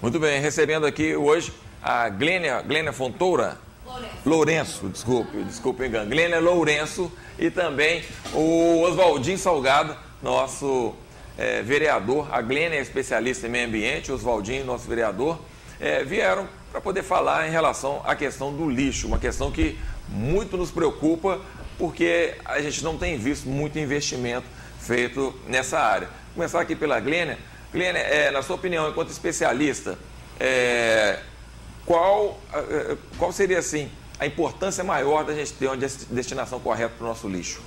Muito bem, recebendo aqui hoje a Glênia Fontoura. Lourenço, desculpe engano. Glênia Lourenço e também o Oswaldinho Salgado, nosso vereador. A Glênia é especialista em meio ambiente, o Oswaldinho, nosso vereador, vieram para poder falar em relação à questão do lixo, uma questão que muito nos preocupa, porque a gente não tem visto muito investimento feito nessa área. Vou começar aqui pela Glênia. Glênia, na sua opinião, enquanto especialista, qual seria, assim, a importância maior da gente ter uma destinação correta para o nosso lixo?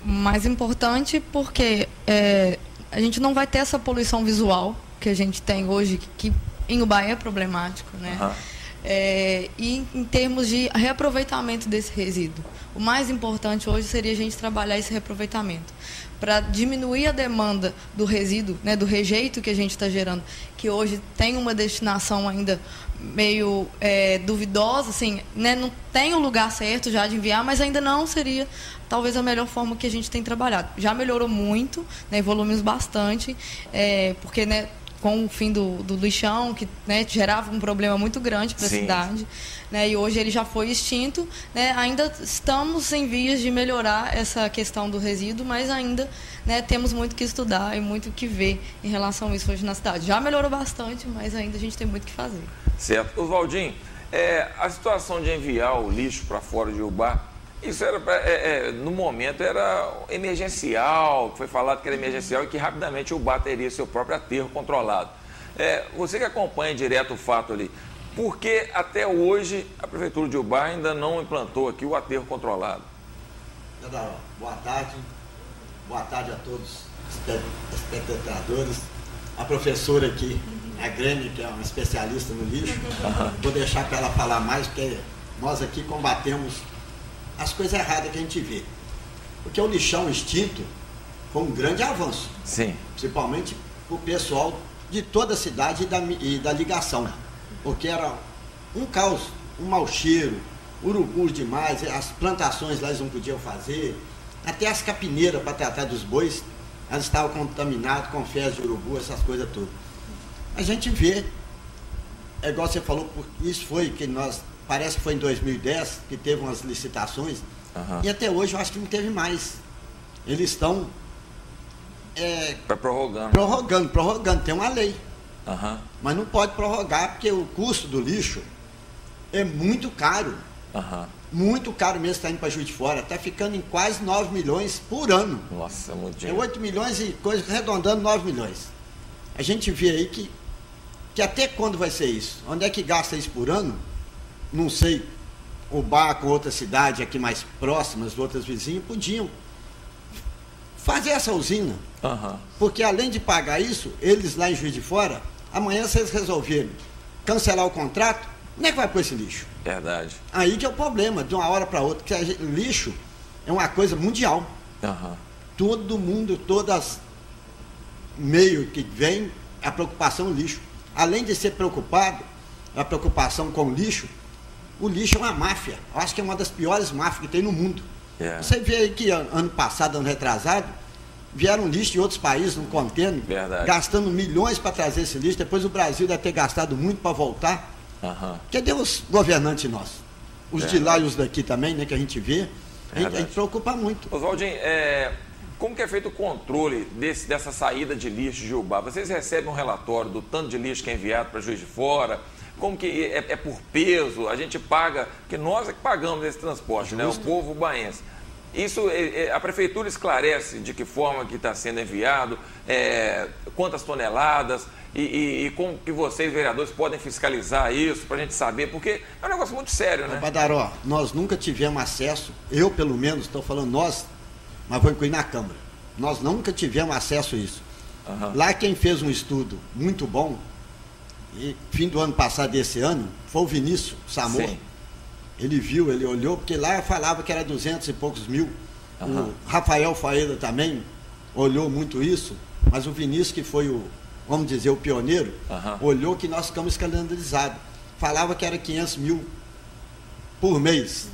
Mais importante porque a gente não vai ter essa poluição visual que a gente tem hoje, que em Ubaé é problemático, né? Uhum. E em termos de reaproveitamento desse resíduo, o mais importante hoje seria a gente trabalhar esse reaproveitamento para diminuir a demanda do resíduo, né, do rejeito que a gente está gerando, que hoje tem uma destinação ainda meio duvidosa, assim, né, não tem um lugar certo já de enviar, mas ainda não seria talvez a melhor forma que a gente tem trabalhado. Já melhorou muito, né, evoluímos bastante, porque, né, com o fim do lixão, que, né, gerava um problema muito grande para a cidade, né, e hoje ele já foi extinto, né, ainda estamos em vias de melhorar essa questão do resíduo, mas ainda, né, temos muito que estudar e muito que ver em relação a isso hoje na cidade. Já melhorou bastante, mas ainda a gente tem muito que fazer. Certo. Oswaldinho, a situação de enviar o lixo para fora de Ubá, isso era, no momento, era emergencial, foi falado que era emergencial e que rapidamente o Ubá teria seu próprio aterro controlado. Você que acompanha direto o fato ali, por que até hoje a Prefeitura de Ubá ainda não implantou aqui o aterro controlado? Boa tarde. Boa tarde a todos os espectadores. A professora aqui, a Grêmia, que é uma especialista no lixo, vou deixar para ela falar mais, porque nós aqui combatemos as coisas erradas que a gente vê. Porque o lixão extinto foi um grande avanço. Sim. Principalmente para o pessoal de toda a cidade e da ligação. Porque era um caos, um mau cheiro, urubus demais, as plantações lá eles não podiam fazer, até as capineiras para tratar dos bois, elas estavam contaminadas com fezes de urubu, essas coisas todas. A gente vê, igual você falou, isso foi que nós... Parece que foi em 2010 que teve umas licitações, e até hoje eu acho que não teve mais. Eles estão prorrogando, tem uma lei. Mas não pode prorrogar porque o custo do lixo é muito caro. Muito caro mesmo, está indo para Juiz de Fora, está ficando em quase 9 milhões por ano. Nossa, é muito dinheiro. 8 milhões e coisa, arredondando 9 milhões. A gente vê aí que até quando vai ser isso? Onde é que gasta isso por ano? Não sei, Ubá com outra cidade aqui mais próximas, outras vizinhas, podiam fazer essa usina. Porque além de pagar isso, eles lá em Juiz de Fora, amanhã se eles resolverem cancelar o contrato, onde é que vai pôr esse lixo? Verdade. Aí que é o problema, de uma hora para outra, porque lixo é uma coisa mundial. Todo mundo, todas meio que vem, a preocupação é o lixo. Além de ser preocupado, a preocupação com o lixo é uma máfia. Eu acho que é uma das piores máfias que tem no mundo. Você vê aí que ano passado, ano retrasado, vieram lixo de outros países num contêiner, gastando milhões para trazer esse lixo. Depois o Brasil deve ter gastado muito para voltar. Cadê os governantes nossos? Os de lá e os daqui também, né, que a gente vê. A gente preocupa muito. Oswaldinho, como que é feito o controle dessa saída de lixo de Ubá? Vocês recebem um relatório do tanto de lixo que é enviado para Juiz de Fora? Como que é por peso? A gente paga, que nós é que pagamos esse transporte, né? O povo ubaense. Isso, a prefeitura esclarece de que forma que está sendo enviado, quantas toneladas e como que vocês, vereadores, podem fiscalizar isso para a gente saber, porque é um negócio muito sério, né? Badaró, nós nunca tivemos acesso, eu pelo menos, estou falando nós, mas vou incluir na Câmara, nós nunca tivemos acesso a isso. Lá quem fez um estudo muito bom, e fim do ano passado desse ano, foi o Vinícius Samor. Sim. Ele viu, ele olhou, porque lá falava que era 200 e poucos mil. O Rafael Faeda também olhou muito isso, mas o Vinícius, que foi vamos dizer, o pioneiro, olhou que nós ficamos escandalizados. Falava que era 500 mil por mês.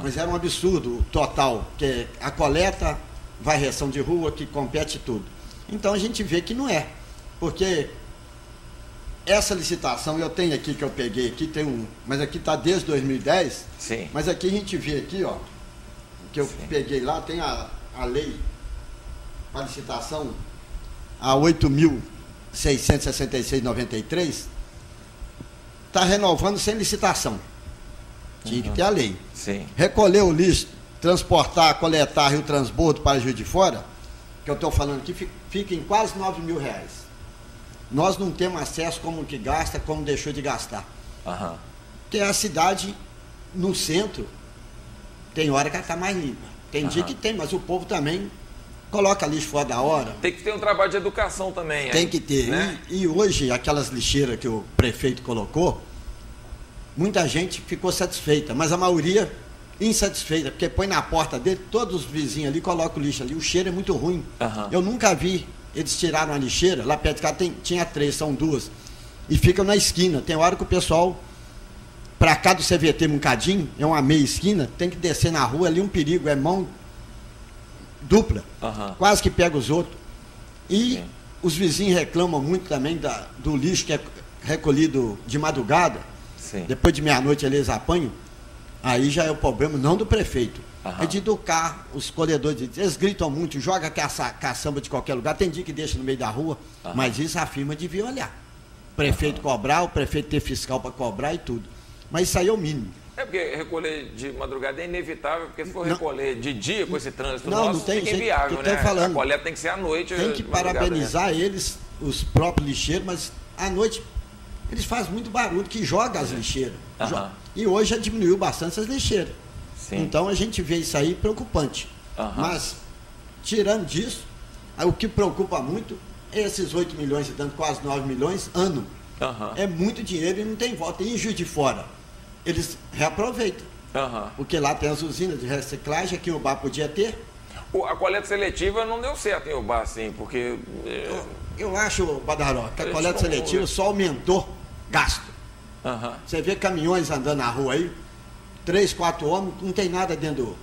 Mas era um absurdo o total, que a coleta, varreção de rua, que compete tudo. Então a gente vê que não é. Porque essa licitação, eu tenho aqui que eu peguei aqui, mas aqui está desde 2010. Sim. Mas aqui a gente vê aqui, ó, que eu peguei lá, tem a lei para licitação, a 8.666/93, está renovando sem licitação. Tinha que ter a lei. Sim. Recolher o lixo, transportar, coletar e o transbordo para Juiz de Fora, que eu estou falando aqui, fica em quase R$9.000. Nós não temos acesso como que gasta, como deixou de gastar. Porque a cidade, no centro, tem hora que ela está mais limpa. Tem dia que tem, mas o povo também coloca lixo fora da hora. Tem que ter um trabalho de educação também. Tem que ter. Né? E hoje, aquelas lixeiras que o prefeito colocou, muita gente ficou satisfeita, mas a maioria insatisfeita, porque põe na porta dele, todos os vizinhos ali colocam o lixo ali. O cheiro é muito ruim. Eu nunca vi. Eles tiraram a lixeira, lá perto de casa tinha 3, são 2. E ficam na esquina. Tem hora que o pessoal, para cá do CVT Muncadinho, é uma meia esquina, tem que descer na rua ali, um perigo, é mão dupla. Quase que pega os outros. E os vizinhos reclamam muito também do lixo que é recolhido de madrugada. Depois de meia-noite eles apanham. Aí já é o problema não do prefeito. É de educar os colhedores. Eles gritam muito, joga caçamba de qualquer lugar. Tem dia que deixa no meio da rua, mas isso a firma devia olhar. O prefeito cobrar, o prefeito ter fiscal para cobrar e tudo. Mas isso aí é o mínimo. É porque recolher de madrugada é inevitável, porque se for recolher de dia com esse trânsito não tem fica jeito, inviável, né? Falando. A coleta tem que ser à noite. Tem que parabenizar eles, os próprios lixeiros, mas à noite eles fazem muito barulho, que joga as lixeiras. E hoje já diminuiu bastante essas lixeiras. Então a gente vê isso aí preocupante. Mas, tirando disso, o que preocupa muito é esses 8 milhões e dando quase 9 milhões ano. É muito dinheiro e não tem volta. E em Juiz de Fora, eles reaproveitam. Porque lá tem as usinas de reciclagem, aqui o Ubá podia ter. A coleta seletiva não deu certo em Ubá, assim, porque... Eu acho, Badaró, que a coleta seletiva só aumentou gasto. Você vê caminhões andando na rua aí, 3, 4 homens, não tem nada dentro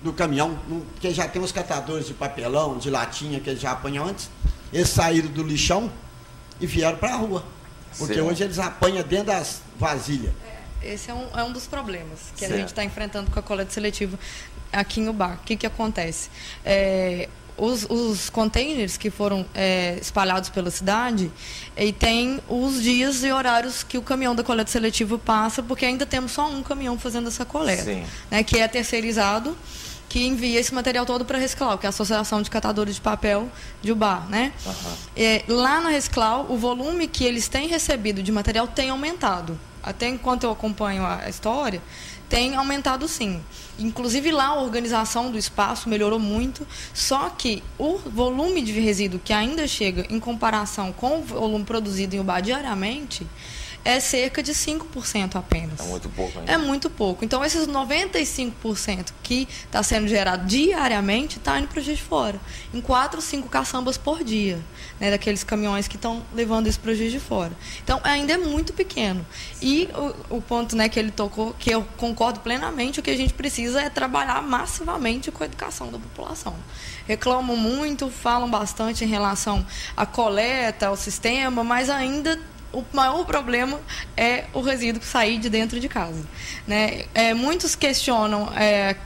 do caminhão, porque já tem os catadores de papelão, de latinha, que eles já apanham antes. Eles saíram do lixão e vieram para a rua. Porque hoje eles apanham dentro das vasilhas. Esse é um dos problemas que a gente está enfrentando com a coleta seletiva aqui em Ubá. O que acontece? Os containers que foram espalhados pela cidade, e tem os dias e horários que o caminhão da coleta seletiva passa, porque ainda temos só um caminhão fazendo essa coleta, né, que é terceirizado, que envia esse material todo para a Reciclau, que é a Associação de Catadores de Papel de Ubá, né? Lá na Reciclau, o volume que eles têm recebido de material tem aumentado. Até enquanto eu acompanho a história, tem aumentado sim. Inclusive lá a organização do espaço melhorou muito, só que o volume de resíduo que ainda chega em comparação com o volume produzido em Ubá diariamente é cerca de 5% apenas. É muito pouco ainda. É muito pouco. Então, esses 95% que está sendo gerado diariamente está indo para o Juiz de Fora, em 4 ou 5 caçambas por dia, né, daqueles caminhões que estão levando isso para o Juiz de Fora. Então, ainda é muito pequeno. E o ponto, né, que ele tocou, que eu concordo plenamente, o que a gente precisa é trabalhar massivamente com a educação da população. Reclamam muito, falam bastante em relação à coleta, ao sistema, mas ainda o maior problema é o resíduo sair de dentro de casa, né? Muitos questionam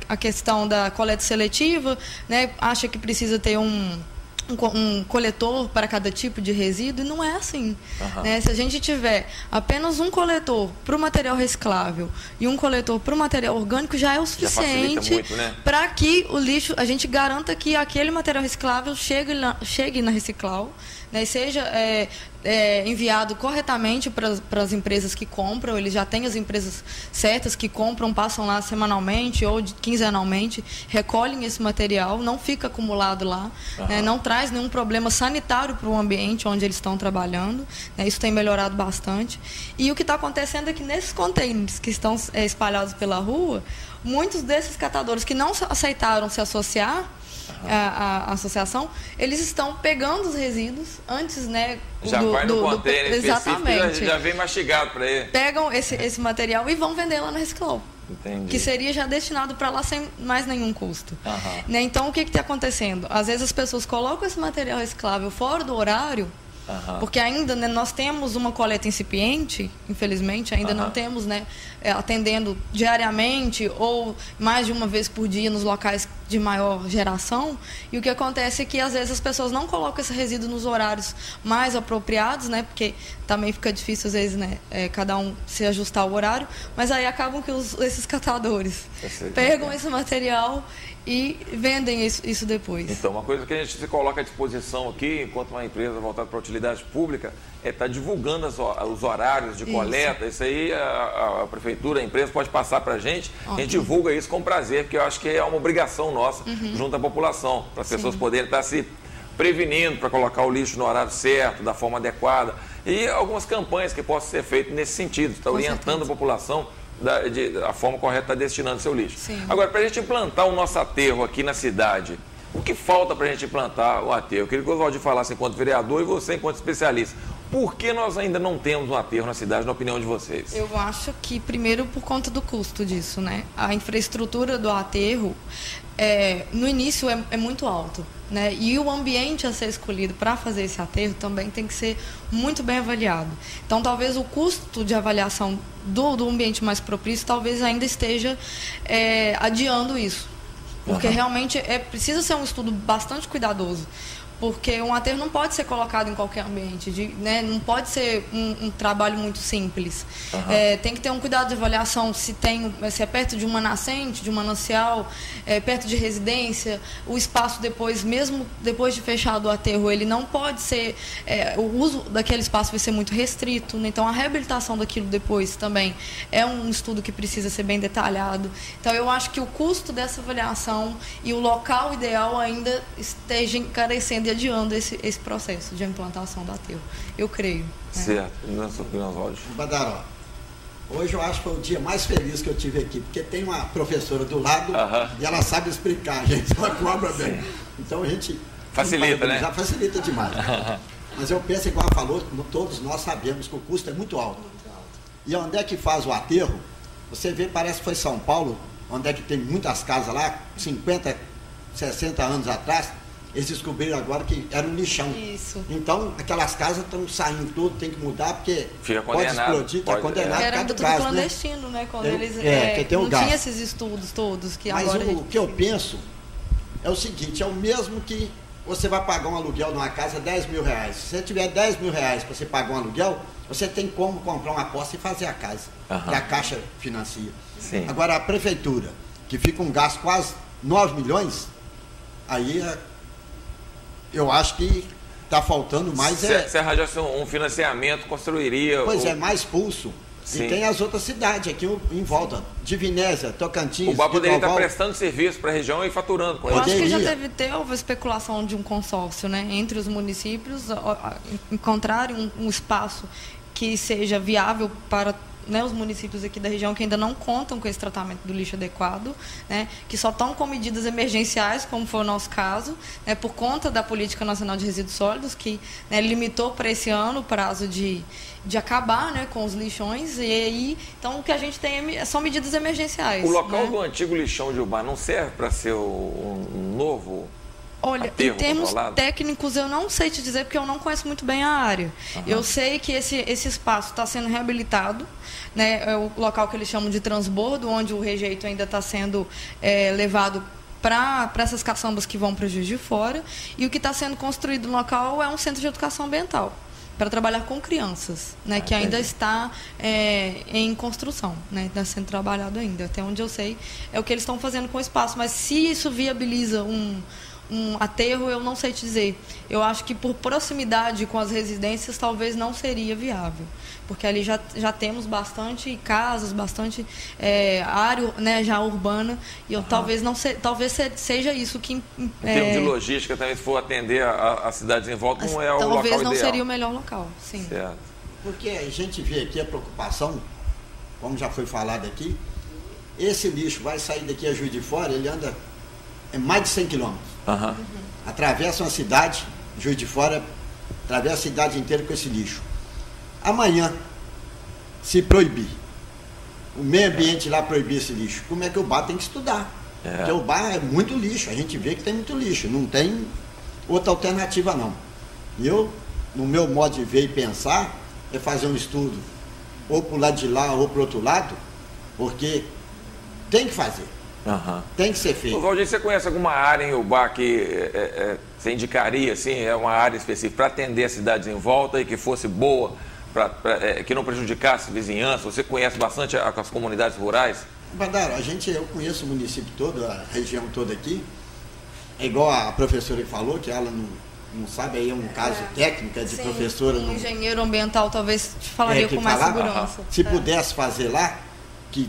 a questão da coleta seletiva, né? Acha que precisa ter um coletor para cada tipo de resíduo, e não é assim. Né? Se a gente tiver apenas um coletor para o material reciclável e um coletor para o material orgânico, já é o suficiente para que o lixo, a gente garanta que aquele material reciclável chegue na Reciclau, né, seja enviado corretamente para as empresas que compram. Eles já têm as empresas certas que compram, passam lá semanalmente ou quinzenalmente, recolhem esse material, não fica acumulado lá, né, não traz nenhum problema sanitário para o ambiente onde eles estão trabalhando, né, isso tem melhorado bastante. E o que está acontecendo é que nesses containers que estão espalhados pela rua, muitos desses catadores que não aceitaram se associar a associação, eles estão pegando os resíduos antes, né? Já vai no container exatamente. Já vem mastigado para ele. Pegam esse material e vão vender lá na Reciclau. Entendi. Que seria já destinado para lá sem mais nenhum custo. Né? Então, o que está acontecendo? Às vezes as pessoas colocam esse material reciclável fora do horário Porque ainda, né, nós temos uma coleta incipiente, infelizmente, ainda não temos, né, atendendo diariamente ou mais de uma vez por dia nos locais de maior geração. E o que acontece é que às vezes as pessoas não colocam esse resíduo nos horários mais apropriados, né, porque também fica difícil às vezes, né, cada um se ajustar ao horário, mas aí acabam que esses catadores pegam esse material e vendem isso depois. Então, uma coisa que a gente se coloca à disposição aqui, enquanto uma empresa voltada para a utilidade pública, é estar divulgando os horários de coleta. Isso aí a prefeitura, a empresa pode passar para a gente divulga isso com prazer, porque eu acho que é uma obrigação nossa junto à população, para as pessoas poderem estar se prevenindo para colocar o lixo no horário certo, da forma adequada. E algumas campanhas que possam ser feitas nesse sentido, está orientando a população a forma correta de estar destinando seu lixo. Agora, para a gente implantar o nosso aterro aqui na cidade, o que falta para a gente implantar o aterro? Eu queria que o Oswaldinho falasse enquanto vereador e você enquanto especialista. Por que nós ainda não temos um aterro na cidade, na opinião de vocês? Eu acho que, primeiro, por conta do custo disso, né? A infraestrutura do aterro, no início, é muito alto, né? E o ambiente a ser escolhido para fazer esse aterro também tem que ser muito bem avaliado. Então, talvez o custo de avaliação do ambiente mais propício, talvez ainda esteja adiando isso. Porque realmente precisa ser um estudo bastante cuidadoso. Porque um aterro não pode ser colocado em qualquer ambiente, né? Não pode ser um trabalho muito simples. Tem que ter um cuidado de avaliação se é perto de uma nascente, de um manancial, perto de residência. O espaço mesmo depois de fechado o aterro, ele não pode ser... o uso daquele espaço vai ser muito restrito, né? Então a reabilitação daquilo depois também é um estudo que precisa ser bem detalhado. Então eu acho que o custo dessa avaliação e o local ideal ainda esteja encarecendo e adiando esse processo de implantação do aterro. Eu creio. Certo. Na sua opinião, Oswaldinho? Badaró, hoje eu acho que foi o dia mais feliz que eu tive aqui, porque tem uma professora do lado e ela sabe explicar, gente, ela cobra bem. Então a gente... Facilita, né? Já facilita demais. Mas eu penso, igual ela falou, todos nós sabemos que o custo é muito alto. E onde é que faz o aterro? Você vê, parece que foi São Paulo, onde é que tem muitas casas lá, 50, 60 anos atrás, eles descobriram agora que era um lixão. Isso. Então, aquelas casas estão saindo tudo, tem que mudar, porque pode explodir, está condenado. Era tudo gás, clandestino, né? Quando eles não tinha esses estudos todos. Que mas agora o que eu penso é o seguinte, é o mesmo que você vai pagar um aluguel numa casa, 10 mil reais. Se você tiver 10 mil reais para você pagar um aluguel, você tem como comprar uma aposta e fazer a casa. Que a Caixa financia. Agora, a prefeitura, que fica um gasto quase 9 milhões, aí eu acho que está faltando mais. Se arranjasse um financiamento, construiria... Pois mais pulso. Sim. E tem as outras cidades aqui em volta, Divinésia, Tocantins. O BAR poderia estar prestando serviço para a região e faturando com ele. Eu acho que já teve uma especulação de um consórcio, né, entre os municípios, encontrarem um espaço que seja viável para, né, os municípios aqui da região que ainda não contam com esse tratamento do lixo adequado, né, que só estão com medidas emergenciais, como foi o nosso caso, né, por conta da Política Nacional de Resíduos Sólidos, que, né, limitou para esse ano o prazo de acabar, né, com os lixões, e aí, então o que a gente tem são medidas emergenciais. O local, né, do antigo lixão de Ubá não serve para ser um novo... Olha, em termos técnicos eu não sei te dizer, porque eu não conheço muito bem a área. Eu sei que esse espaço está sendo reabilitado, né, é o local que eles chamam de transbordo, onde o rejeito ainda está sendo levado para essas caçambas que vão para Juiz de Fora, e o que está sendo construído no local é um centro de educação ambiental, para trabalhar com crianças, né, que ainda está em construção, né, está sendo trabalhado ainda. Até onde eu sei, é o que eles estão fazendo com o espaço. Mas se isso viabiliza um aterro, eu não sei te dizer. Eu acho que por proximidade com as residências, talvez não seria viável. Porque ali já temos bastante casas, bastante área, né, já urbana, e talvez seja isso que... Em termos de logística, também, se for atender as cidades em volta, não é o local ideal. Talvez não seria o melhor local, sim. Certo. Porque a gente vê aqui a preocupação, como já foi falado aqui, esse lixo vai sair daqui a Juiz de Fora, ele anda mais de 100 quilômetros. Atravessa uma cidade, Juiz de Fora, atravessa a cidade inteira com esse lixo. Amanhã, se proibir, o meio ambiente lá proibir esse lixo, como é que o BAR tem que estudar? Porque o BAR é muito lixo, a gente vê que tem muito lixo, não tem outra alternativa não. E eu no meu modo de ver e pensar, é fazer um estudo, ou para o lado de lá, ou para o outro lado, porque tem que fazer. Tem que ser feito. Valdir, você conhece alguma área em Iubá que você indicaria, assim, é uma área específica para atender as cidades em volta e que fosse boa, que não prejudicasse a vizinhança? Você conhece bastante as comunidades rurais? Badaro, eu conheço o município todo, a região toda aqui. É igual a professora que falou, que ela não sabe, aí é um caso técnico, de professora. Um engenheiro ambiental talvez te falaria com mais segurança. Se pudesse fazer lá, que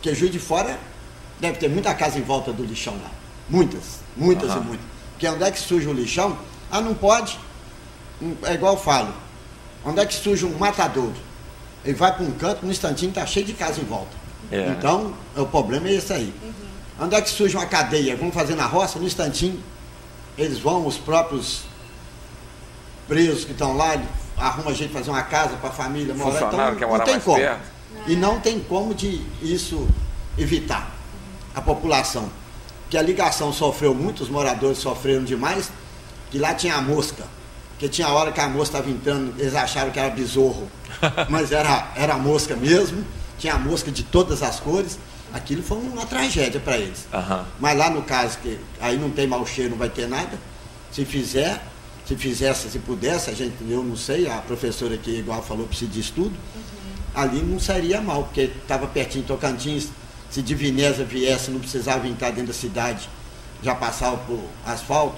Juiz de Fora deve ter muita casa em volta do lixão lá. Muitas e muitas. Porque onde é que surge o lixão? Não pode. É igual eu falo. Onde é que surge um matadouro? Ele vai para um canto, no instantinho está cheio de casa em volta. Então, o problema é esse aí. Onde é que surge uma cadeia? Vamos fazer na roça, no instantinho, eles vão, os próprios presos que estão lá, arrumam jeito de fazer uma casa para a família morar. Então, não tem como. E não tem como de isso evitar a população. Que a ligação sofreu muito, os moradores sofreram demais, que lá tinha a mosca. Porque tinha hora que a mosca estava entrando, eles acharam que era besouro, mas era mosca mesmo, tinha mosca de todas as cores. Aquilo foi uma tragédia para eles. Mas lá no caso, que aí não tem mau cheiro, não vai ter nada. Se pudesse, eu não sei, a professora aqui, igual falou, precisa de estudo, ali não seria mal, porque estava pertinho de Tocantins. Se de Veneza viesse, não precisava entrar dentro da cidade, já passava por asfalto.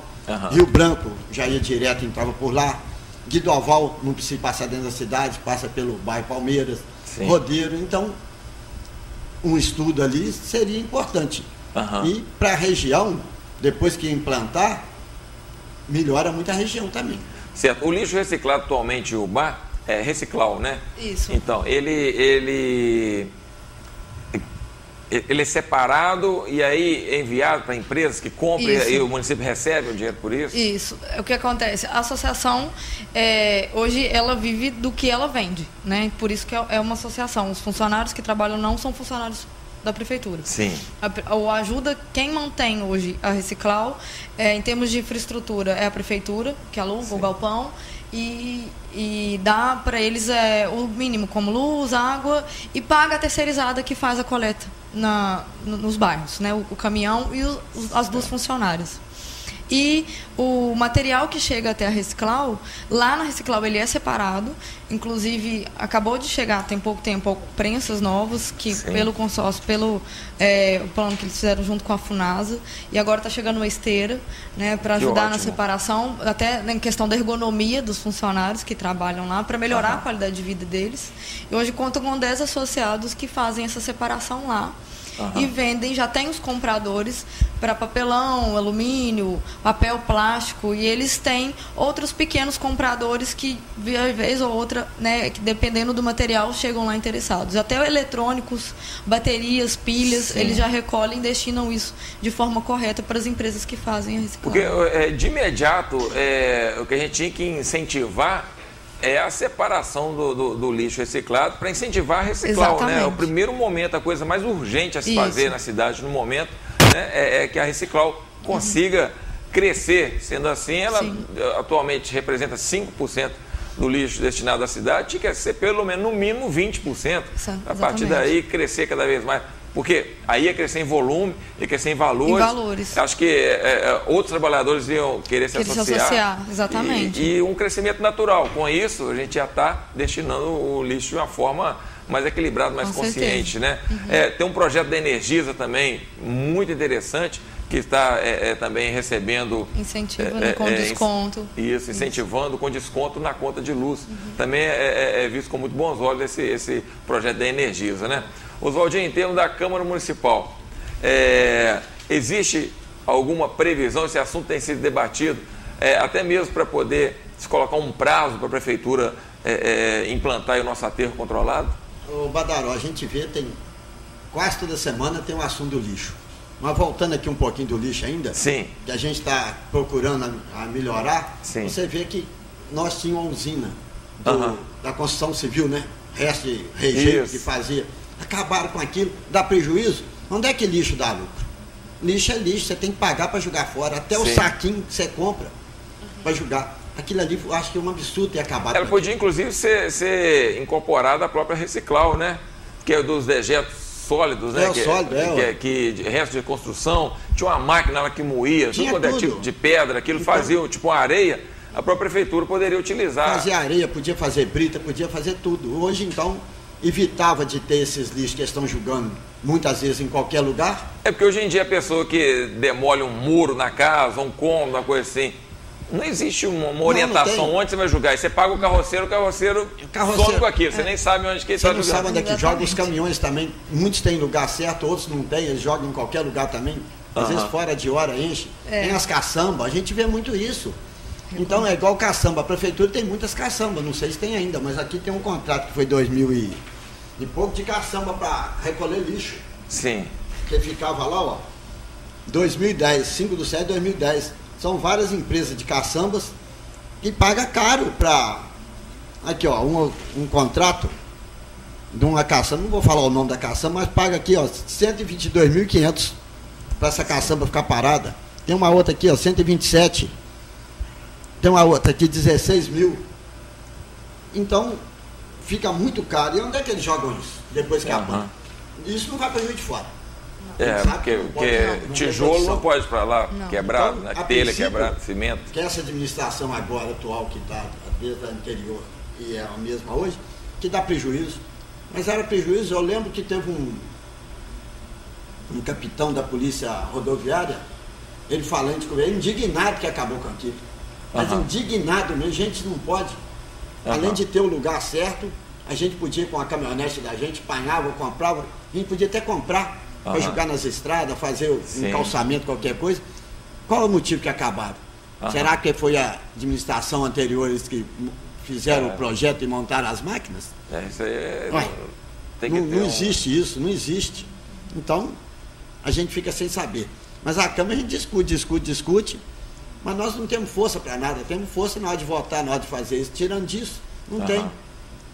Rio Branco já ia direto, entrava por lá. Guidoval não precisa passar dentro da cidade, passa pelo bairro Palmeiras, Rodeiro. Então, um estudo ali seria importante. E para a região, depois que implantar, melhora muito a região também. Certo. O lixo reciclado atualmente em Iubá é reciclável, né? Isso. Então, ele é separado e aí é enviado para empresas que compram e o município recebe o dinheiro por isso? Isso. O que acontece? A associação, hoje, ela vive do que ela vende, né? Por isso que é uma associação. Os funcionários que trabalham não são funcionários da prefeitura. Sim. A ajuda, quem mantém hoje a Reciclau, em termos de infraestrutura, é a prefeitura, que aluga o galpão, e dá para eles o mínimo, como luz, água, e paga a terceirizada que faz a coleta nos bairros, né? O caminhão e as duas funcionárias. E o material que chega até a Reciclau, lá na Reciclau ele é separado, inclusive acabou de chegar, tem pouco tempo, prensas novas, que pelo consórcio, pelo o plano que eles fizeram junto com a FUNASA, e agora está chegando uma esteira, né, para ajudar na separação, até em questão da ergonomia dos funcionários que trabalham lá, para melhorar a qualidade de vida deles. E hoje conta com 10 associados que fazem essa separação lá. E vendem, já tem os compradores para papelão, alumínio, papel, plástico, e eles têm outros pequenos compradores que, vez ou outra, né, que dependendo do material, chegam lá interessados. Até eletrônicos, baterias, pilhas, eles já recolhem e destinam isso de forma correta para as empresas que fazem a reciclagem. Porque, de imediato, o que a gente tinha que incentivar é a separação do lixo reciclado para incentivar a reciclar, né? É o primeiro momento, a coisa mais urgente a se fazer na cidade no momento, né, é que a Reciclau consiga crescer. Sendo assim, ela atualmente representa 5% do lixo destinado à cidade, tinha que ser pelo menos, no mínimo, 20%. A partir daí, crescer cada vez mais. Porque aí ia crescer em volume, ia crescer em valores. Acho que outros trabalhadores iam querer se associar. Exatamente. E um crescimento natural. Com isso, a gente já está destinando o lixo de uma forma mais equilibrada, mais consciente, né? Tem um projeto da Energisa também, muito interessante, que está também recebendo... Incentivo, né, com desconto. Isso, incentivando com desconto na conta de luz. Também é visto com muito bons olhos esse projeto da Energisa, né? Oswaldinho, em termos da Câmara Municipal, existe alguma previsão, esse assunto tem sido debatido, até mesmo para poder se colocar um prazo para a Prefeitura implantar o nosso aterro controlado? Ô Badaró, a gente vê, quase toda semana tem um assunto do lixo. Mas voltando aqui um pouquinho do lixo ainda, que a gente está procurando a melhorar, você vê que nós tínhamos uma usina da construção civil, né? Resto de rejeito que fazia. Acabaram com aquilo, dá prejuízo. Onde é que lixo dá lucro? Lixo é lixo, você tem que pagar para jogar fora. Até o saquinho que você compra para jogar. aquilo ali eu acho que é um absurdo ter acabado. Ela podia, inclusive, ser incorporada à própria Reciclau, né? Que é dos dejetos sólidos, né? Que resto de construção, tinha uma máquina lá que moía, tudo tipo de pedra, aquilo então, fazia tipo uma areia, a própria prefeitura poderia utilizar. Fazia areia, podia fazer brita, podia fazer tudo. Hoje, então, evitava de ter esses lixos que estão julgando muitas vezes em qualquer lugar. É porque hoje em dia a pessoa que demole um muro na casa, um cômodo, uma coisa assim, não existe uma orientação onde você vai julgar. Aí você paga o carroceiro some com aquilo. Você nem sabe onde que ele está jogando. Você não sabe onde é que joga. Os caminhões também, muitos têm lugar certo, outros não têm, eles jogam em qualquer lugar também. Às vezes fora de hora enche. Tem as caçambas, a gente vê muito isso. Então é igual caçamba. A prefeitura tem muitas caçambas, não sei se tem ainda, mas aqui tem um contrato que foi 2000 e pouco de caçamba para recolher lixo. Sim. Que ficava lá, ó, 2010, 5/7/2010. São várias empresas de caçambas que pagam caro para... Aqui, ó, um contrato de uma caçamba, não vou falar o nome da caçamba, mas paga aqui, ó, 122.500 para essa caçamba ficar parada. Tem uma outra aqui, ó, 127. Tem uma outra aqui, 16 mil. Então, fica muito caro. E onde é que eles jogam isso? Depois que abandonam? Isso não vai para o Rio de Fora. Porque tijolo não pode para lá, quebrado, então, telha quebrada, cimento. Que essa administração agora, atual, que está desde a anterior e é a mesma hoje, que dá prejuízo. Mas era prejuízo, eu lembro que teve um capitão da polícia rodoviária, ele falando com ele, indignado que acabou com aquilo. Mas indignado mesmo, gente não pode. Além de ter o lugar certo, a gente podia ir com a caminhonete da gente, apanhava, comprava, a gente podia até comprar para jogar nas estradas, fazer um calçamento, qualquer coisa. Qual é o motivo que acabaram? Será que foi a administração anterior que fizeram o projeto e montaram as máquinas? Isso aí não existe isso, não existe. Então, a gente fica sem saber. Mas a Câmara a gente discute, mas nós não temos força para nada. Temos força na hora de votar, na hora de fazer isso. Tirando disso, não tem.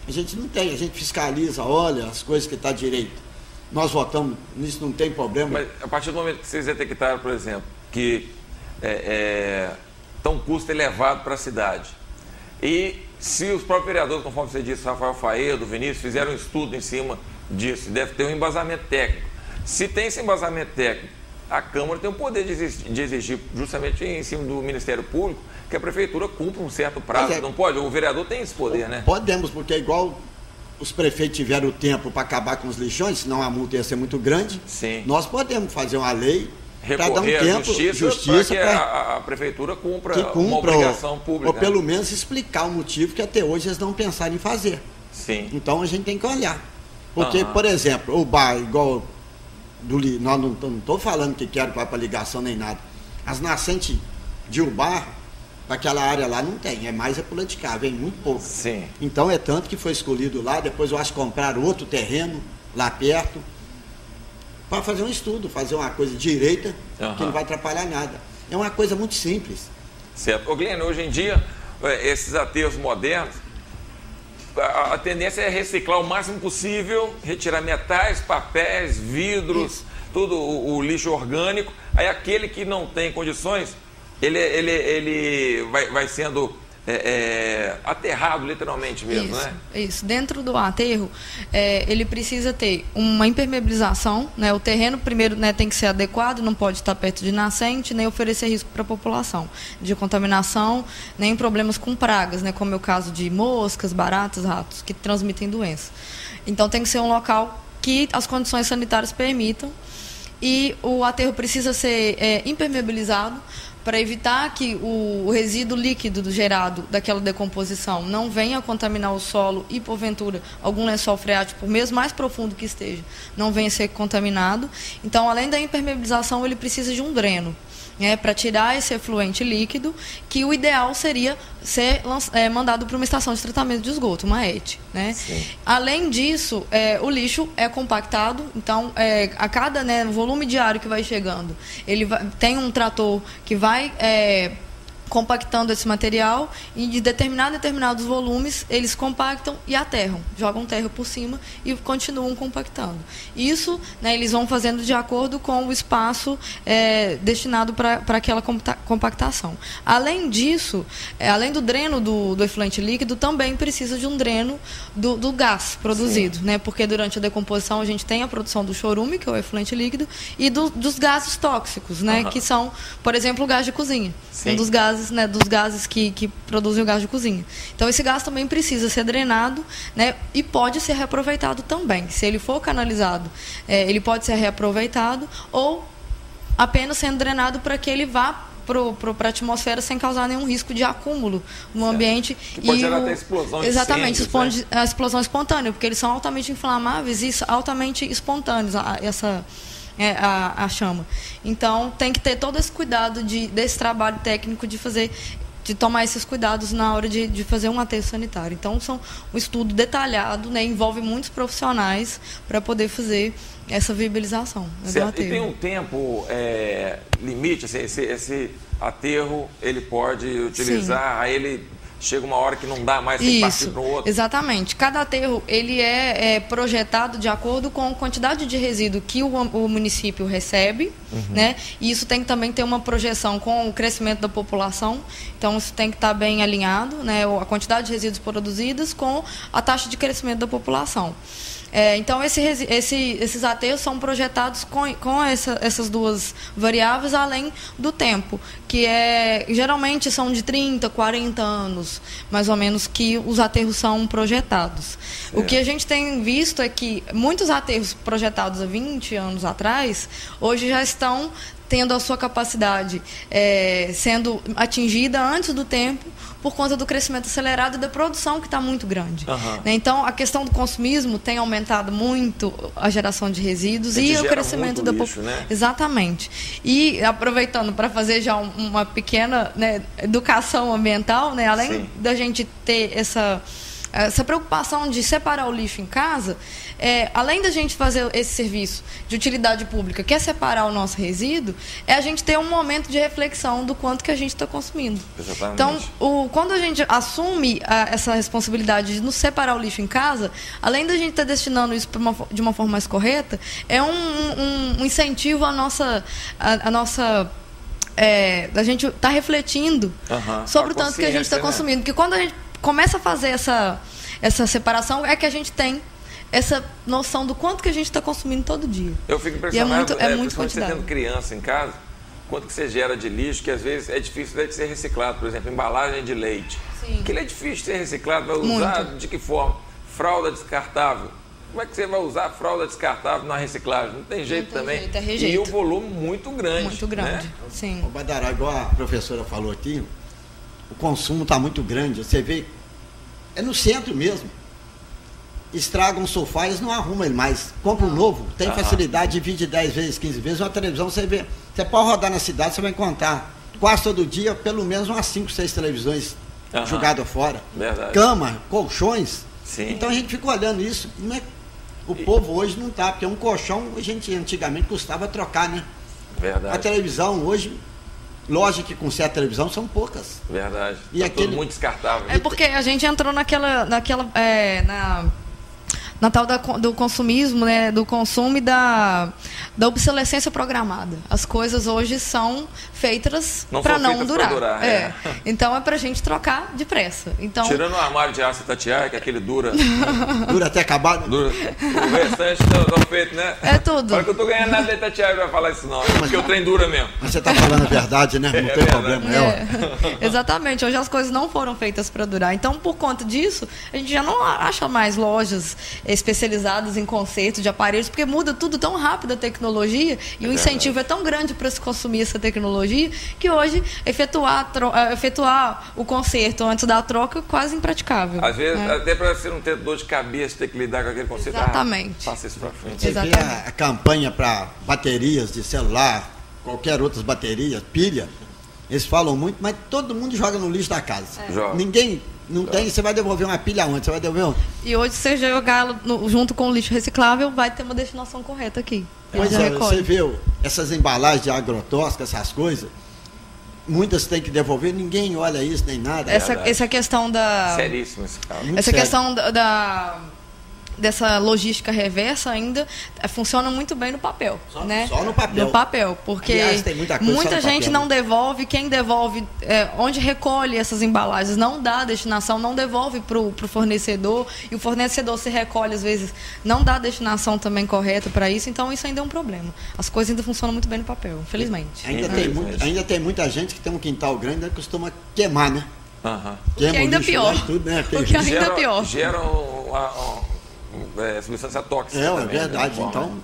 A gente não tem, a gente fiscaliza, olha as coisas que está direito. Nós votamos, nisso não tem problema. Mas a partir do momento que vocês detectaram, por exemplo, que está um custo elevado para a cidade, e se os próprios vereadores, conforme você disse, Rafael Faedo, Vinícius, fizeram um estudo em cima disso, deve ter um embasamento técnico. Se tem esse embasamento técnico, a Câmara tem o poder de exigir, justamente em cima do Ministério Público, que a Prefeitura cumpra um certo prazo. Não pode? O vereador tem esse poder, né? Podemos, porque é igual os prefeitos tiveram o tempo para acabar com os lixões, senão a multa ia ser muito grande. Sim. Nós podemos fazer uma lei para dar um tempo, justiça para que a Prefeitura cumpra uma obrigação pública. Ou pelo menos explicar o motivo que até hoje eles não pensaram em fazer. Sim. Então a gente tem que olhar. Porque, por exemplo, o bar, igual... nós não estou falando que quero que vá para ligação nem nada. As nascentes de Ubar, para aquela área lá não tem, é mais pula de cá, vem muito pouco. Sim. Então é tanto que foi escolhido lá, depois eu acho que compraram outro terreno lá perto, para fazer um estudo, fazer uma coisa direita, que não vai atrapalhar nada. É uma coisa muito simples. Certo. Ô Glênio, hoje em dia, esses aterros modernos, a tendência é reciclar o máximo possível, retirar metais, papéis, vidros, tudo o lixo orgânico. Aí aquele que não tem condições, ele vai sendo aterrado literalmente mesmo, né? Isso. Dentro do aterro, ele precisa ter uma impermeabilização, né? O terreno primeiro, né, tem que ser adequado, não pode estar perto de nascente, nem oferecer risco para a população de contaminação, nem problemas com pragas, né? Como é o caso de moscas, baratas, ratos, que transmitem doenças. Então tem que ser um local que as condições sanitárias permitam, e o aterro precisa ser impermeabilizado, para evitar que o resíduo líquido gerado daquela decomposição não venha a contaminar o solo e, porventura, algum lençol freático, por mesmo mais profundo que esteja, não venha a ser contaminado. Então, além da impermeabilização, ele precisa de um dreno, né, para tirar esse efluente líquido, que o ideal seria ser mandado para uma estação de tratamento de esgoto, uma ET. Né? Além disso, o lixo é compactado, então, a cada volume diário que vai chegando, tem um trator que vai compactando esse material e de determinados volumes eles compactam e aterram, jogam terra por cima e continuam compactando. Isso, né, eles vão fazendo de acordo com o espaço destinado para aquela compactação. Além disso, além do dreno do efluente líquido, também precisa de um dreno do gás produzido, né, porque durante a decomposição a gente tem a produção do chorume, que é o efluente líquido, e dos gases tóxicos, né, que são, por exemplo, o gás de cozinha. Um dos gases, né, que produzem o gás de cozinha. Então, esse gás também precisa ser drenado, né, e pode ser reaproveitado também. Se ele for canalizado, ele pode ser reaproveitado ou apenas sendo drenado para que ele vá para a atmosfera sem causar nenhum risco de acúmulo no ambiente. Que pode gerar até explosão. Exatamente, a explosão espontânea, porque eles são altamente inflamáveis e altamente espontâneos, a chama. Então, tem que ter todo esse cuidado desse trabalho técnico de tomar esses cuidados na hora de fazer um aterro sanitário. Então, são um estudo detalhado, né, envolve muitos profissionais para poder fazer essa viabilização. Né, do aterro. E tem um tempo limite, assim, esse aterro ele pode utilizar, aí ele chega uma hora que não dá mais, tem que partir para o outro. Exatamente. Cada aterro ele é projetado de acordo com a quantidade de resíduo que o município recebe, né? E isso tem que também ter uma projeção com o crescimento da população. Então, isso tem que estar bem alinhado, né? A quantidade de resíduos produzidos com a taxa de crescimento da população. Então, esses aterros são projetados com essas duas variáveis, além do tempo, que geralmente são de 30, 40 anos, mais ou menos, que os aterros são projetados. O que a gente tem visto é que muitos aterros projetados há 20 anos atrás, hoje já estão tendo a sua capacidade sendo atingida antes do tempo, por conta do crescimento acelerado e da produção que está muito grande. Né? Então, a questão do consumismo tem aumentado muito a geração de resíduos e o crescimento da população. Né? Exatamente. E, aproveitando para fazer já uma pequena, né, educação ambiental, né, além da gente ter essa preocupação de separar o lixo em casa, além da gente fazer esse serviço de utilidade pública, que é separar o nosso resíduo, a gente ter um momento de reflexão do quanto que a gente está consumindo. Exatamente. Então, quando a gente assume essa responsabilidade de nos separar o lixo em casa, além da gente estar destinando isso de uma forma mais correta, é um incentivo à nossa a gente está refletindo sobre o tanto que a gente está consumindo. Porque quando a gente começa a fazer essa separação, é que a gente tem essa noção do quanto que a gente está consumindo todo dia. Eu fico impressionado, muito você tendo criança em casa, quanto que você gera de lixo, que às vezes é difícil de ser reciclado. Por exemplo, embalagem de leite. Aquilo é difícil de ser reciclado, vai usar de que forma? Fralda descartável. Como é que você vai usar fralda descartável na reciclagem? Não tem jeito também. E o volume muito grande. Muito grande, né? Sim. O Badará, igual a professora falou aqui, o consumo está muito grande. Você vê, é no centro mesmo. Estraga um sofá, eles não arrumam ele mais. Compra um novo, tem facilidade, divide 10 vezes, 15 vezes. Uma televisão, você vê, você pode rodar na cidade, você vai encontrar quase todo dia, pelo menos umas 5, 6 televisões jogadas fora. Verdade. Cama, colchões. Sim. Então a gente fica olhando isso. Não é, o povo hoje não está, porque um colchão, a gente antigamente custava trocar, né? Verdade. A televisão hoje, loja que conserta televisão são poucas. Verdade. E tudo muito descartável. É porque a gente entrou na tal do consumismo, né, do consumo e da obsolescência programada. As coisas hoje são feitas para não durar. Então é para a gente trocar depressa. Então, tirando o armário de aço Itatiaia, que aquele dura. Dura até acabar? Dura. O restante estão feito, né? É tudo. Olha que eu estou ganhando nada da Itatiaia para falar isso não. Porque o trem dura mesmo. Mas você está falando a verdade, né? Não tem problema. Exatamente. Hoje as coisas não foram feitas para durar. Então, por conta disso, a gente já não acha mais lojas especializadas em conserto de aparelhos, porque muda tudo tão rápido a tecnologia e o incentivo é tão grande para se consumir essa tecnologia que hoje efetuar o conserto antes da troca é quase impraticável. Às vezes, até para você não ter dor de cabeça, ter que lidar com aquele conserto. Exatamente. Passa isso para frente. Você vê a campanha para baterias de celular, qualquer outras baterias, pilha, eles falam muito, mas todo mundo joga no lixo da casa. Ninguém... Não tem, você vai devolver uma pilha onde? Você vai devolver? E hoje, se você jogar junto com o lixo reciclável, vai ter uma destinação correta aqui. Pois é, você vê essas embalagens de agrotóxicas, essas coisas, muitas têm que devolver, ninguém olha isso nem nada. Essa questão da... Seríssimo esse caso. Essa sério. Questão dessa logística reversa ainda funciona muito bem no papel, né? Só no papel. No papel, porque aliás, tem muita gente não devolve, quem devolve, onde recolhe essas embalagens, não dá a destinação, não devolve para o fornecedor, e o fornecedor se recolhe, às vezes, não dá a destinação também correta para isso, então isso ainda é um problema. As coisas ainda funcionam muito bem no papel, infelizmente. Ainda tem muita gente que tem um quintal grande e costuma queimar, né? Que ainda pior. Tudo, né? Porque ainda pior. Gera substância tóxica. É verdade. Então,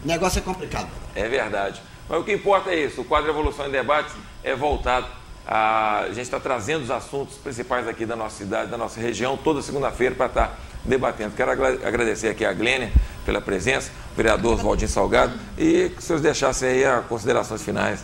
o negócio é complicado. É verdade. Mas o que importa é isso. O quadro Evolução em Debates é voltado a gente está trazendo os assuntos principais aqui da nossa cidade, da nossa região, toda segunda-feira para estar debatendo. Quero agradecer aqui a Glênia pela presença, o vereador Oswaldinho Salgado, e que vocês deixassem aí as considerações finais.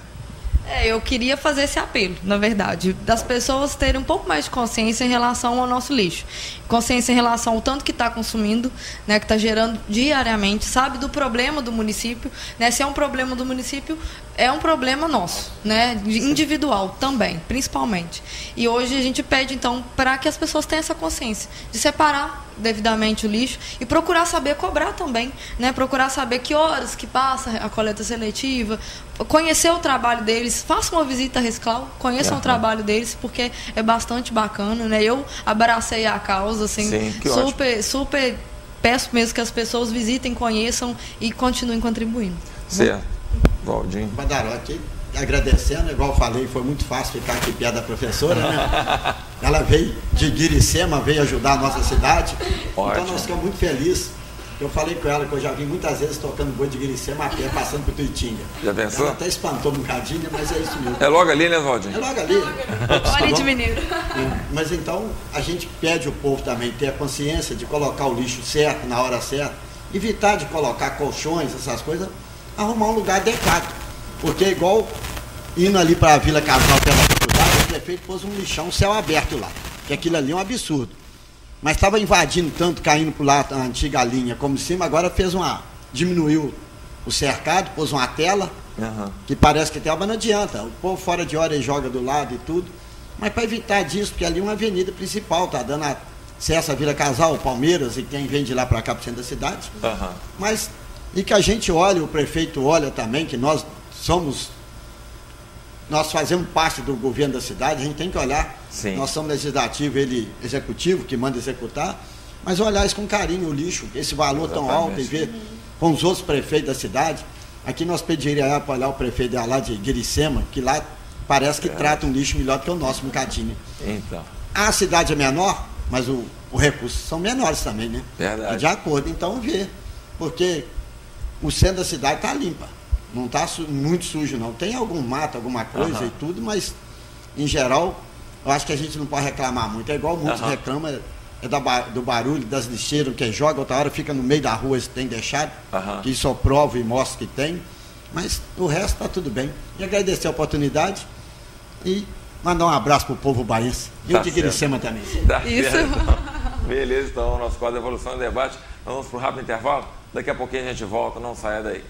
Eu queria fazer esse apelo, na verdade, das pessoas terem um pouco mais de consciência em relação ao nosso lixo. Consciência em relação ao tanto que está consumindo, né, que está gerando diariamente, sabe do problema do município, né, se é um problema do município, é um problema nosso, né, individual também, principalmente. E hoje a gente pede, então, para que as pessoas tenham essa consciência de separar devidamente o lixo e procurar saber cobrar também, né? Procurar saber que horas que passa a coleta seletiva, conhecer o trabalho deles, faça uma visita a Resclau, conheçam o trabalho deles, porque é bastante bacana, né? Eu abracei a causa, assim, super peço mesmo que as pessoas visitem, conheçam e continuem contribuindo. Certo. Valdinho. Badaró, agradecendo, igual eu falei, foi muito fácil ficar aqui perto da professora, né? Ela veio de Guiricema, veio ajudar a nossa cidade. Ótimo. Então nós ficamos muito felizes. Eu falei com ela que eu já vi muitas vezes tocando boi de Guiricema a pé, passando por Tuitinga. Já pensou? Ela até espantou um bocadinho, mas é isso mesmo. É logo ali, né, Valdinho? É logo ali. Olha de mineiro. Mas então, a gente pede o povo também ter a consciência de colocar o lixo certo, na hora certa, evitar de colocar colchões, essas coisas, arrumar um lugar adequado. Porque igual indo ali para a Vila Casal pela faculdade, o prefeito pôs um lixão, céu aberto lá. Que aquilo ali é um absurdo. Mas estava invadindo tanto, caindo por lá a antiga linha como em cima, agora diminuiu o cercado, pôs uma tela, que parece que até, mas não adianta. O povo fora de hora ele joga do lado e tudo. Mas para evitar disso, porque ali é uma avenida principal, tá dando acesso à Vila Casal, Palmeiras e quem vem de lá para cá para o centro da cidade. Mas, e que a gente olha, o prefeito olha também, que nós fazemos parte do governo da cidade, a gente tem que olhar. Sim. Nós somos legislativo, ele executivo, que manda executar, mas olhar isso com carinho, o lixo, esse valor tão alto, e ver com os outros prefeitos da cidade. Aqui nós pediríamos para olhar o prefeito lá de Guiricema, que lá parece que trata um lixo melhor que o nosso, um bocadinho. Então. A cidade é menor, mas os recursos são menores também, né? Verdade. E de acordo, então ver, porque o centro da cidade está limpa. Não está muito sujo, não. Tem algum mato, alguma coisa e tudo, mas, em geral, eu acho que a gente não pode reclamar muito. É igual muitos reclamam do barulho, das lixeiras, que joga, outra hora fica no meio da rua, se tem deixado, que isso eu provo e mostro que tem. Mas o resto está tudo bem. E agradecer a oportunidade e mandar um abraço para o povo baense. E o de Guiricema também. Isso. Beleza, então, o nosso quadro Evolução em Debate. Vamos para um rápido intervalo. Daqui a pouquinho a gente volta, não saia daí.